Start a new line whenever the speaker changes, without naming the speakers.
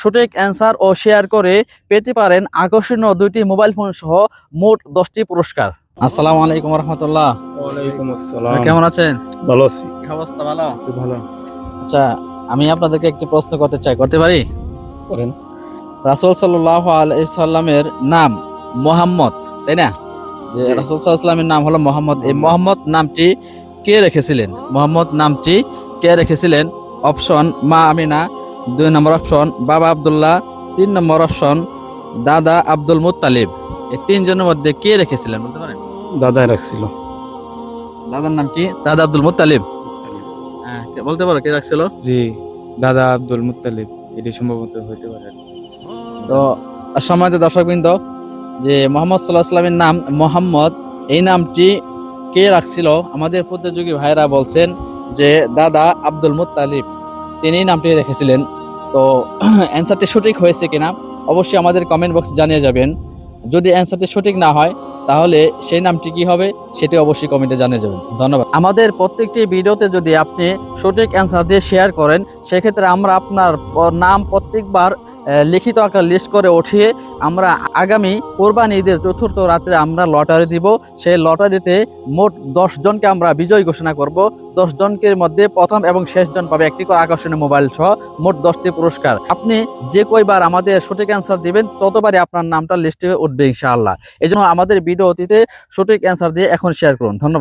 সঠিক অ্যান্সার ও শেয়ার করে পেতে পারেন আকর্ষণীয় 2টি মোবাইল ফোন সহ মোট 10টি পুরস্কার। আসসালামু আলাইকুম রহমতুল্লাহ।
ওয়ালাইকুম আসসালাম।
কেমন আছেন?
ভালো আছি।
কি অবস্থা? ভালো।
তো ভালো।
আচ্ছা, আমি আপনাদেরকে একটি প্রশ্ন করতে চাই, করতে পারি?
করেন।
রাসূল সাল্লাল্লাহু আলাইহি সাল্লামের নাম মুহাম্মদ, তাই না? যে
জি।
রাসূল সাল্লাল্লাহু আলাইহি সাল্লামের নাম হলো মুহাম্মদ। এই
মুহাম্মদ।
মুহাম্মদ নামটি কে রেখেছিলেন? মুহাম্মদ নামটি কে রেখেছিলেন? অপশন মা আমিনা, 2 নম্বর অপশন বাবা আব্দুল্লাহ, 3 নম্বর অপশন দাদা আব্দুল মুত্তালিব। এই তিনজনের মধ্যে কে রেখেছিলেন বলতে পারেন?
দাদাই রাখছিল।
দাদার নাম কি? দাদা আব্দুল মুত্তালিব। হ্যাঁ, বলতে পারো কে রাখছিল?
জি, দাদা আব্দুল মুত্তালিব। এটি সম্ভবত হইতে পারে।
তো সম্মানিত দর্শকবৃন্দ, যে মোহাম্মদ সাল্লাল্লাহু আলাইহি সাল্লামের নাম মোহাম্মদ, এই নামটি কে রাখছিল? আমাদের প্রতিযোগী ভাইরা বলছেন যে দাদা আব্দুল মুত্তালিব, তিনি নামটি রেখেছিলেন। তো অ্যান্সারটি সঠিক হয়েছে কিনা অবশ্যই আমাদের কমেন্ট বক্সে জানিয়ে যাবেন। যদি অ্যান্সারটি সঠিক না হয় তাহলে সেই নামটি কি হবে সেটি অবশ্যই কমেন্টে জানিয়ে যাবেন। ধন্যবাদ। আমাদের প্রত্যেকটি ভিডিওতে যদি আপনি সঠিক অ্যান্সার দিয়ে শেয়ার করেন, সেক্ষেত্রে আমরা আপনার নাম প্রত্যেকবার লিখিত আকার লিস্ট করে উঠিয়ে আমরা আগামী কোরবানি ঈদের চতুর্থ রাত্রে আমরা লটারি দিব। সেই লটারিতে মোট 10 জনকে আমরা বিজয়ী ঘোষণা করব। 10 জনকের মধ্যে প্রথম এবং শেষ জন পাবে একটি করে আকর্ষণীয় মোবাইল সহ মোট 10টি পুরস্কার। আপনি যে কয়বার আমাদের সঠিক অ্যান্সার দিবেন ততবারই আপনার নামটা লিস্টে উঠবে ইনশাআল্লাহ। এই জন্য আমাদের ভিডিওটিতে সঠিক অ্যান্সার দিয়ে এখন শেয়ার করুন। ধন্যবাদ।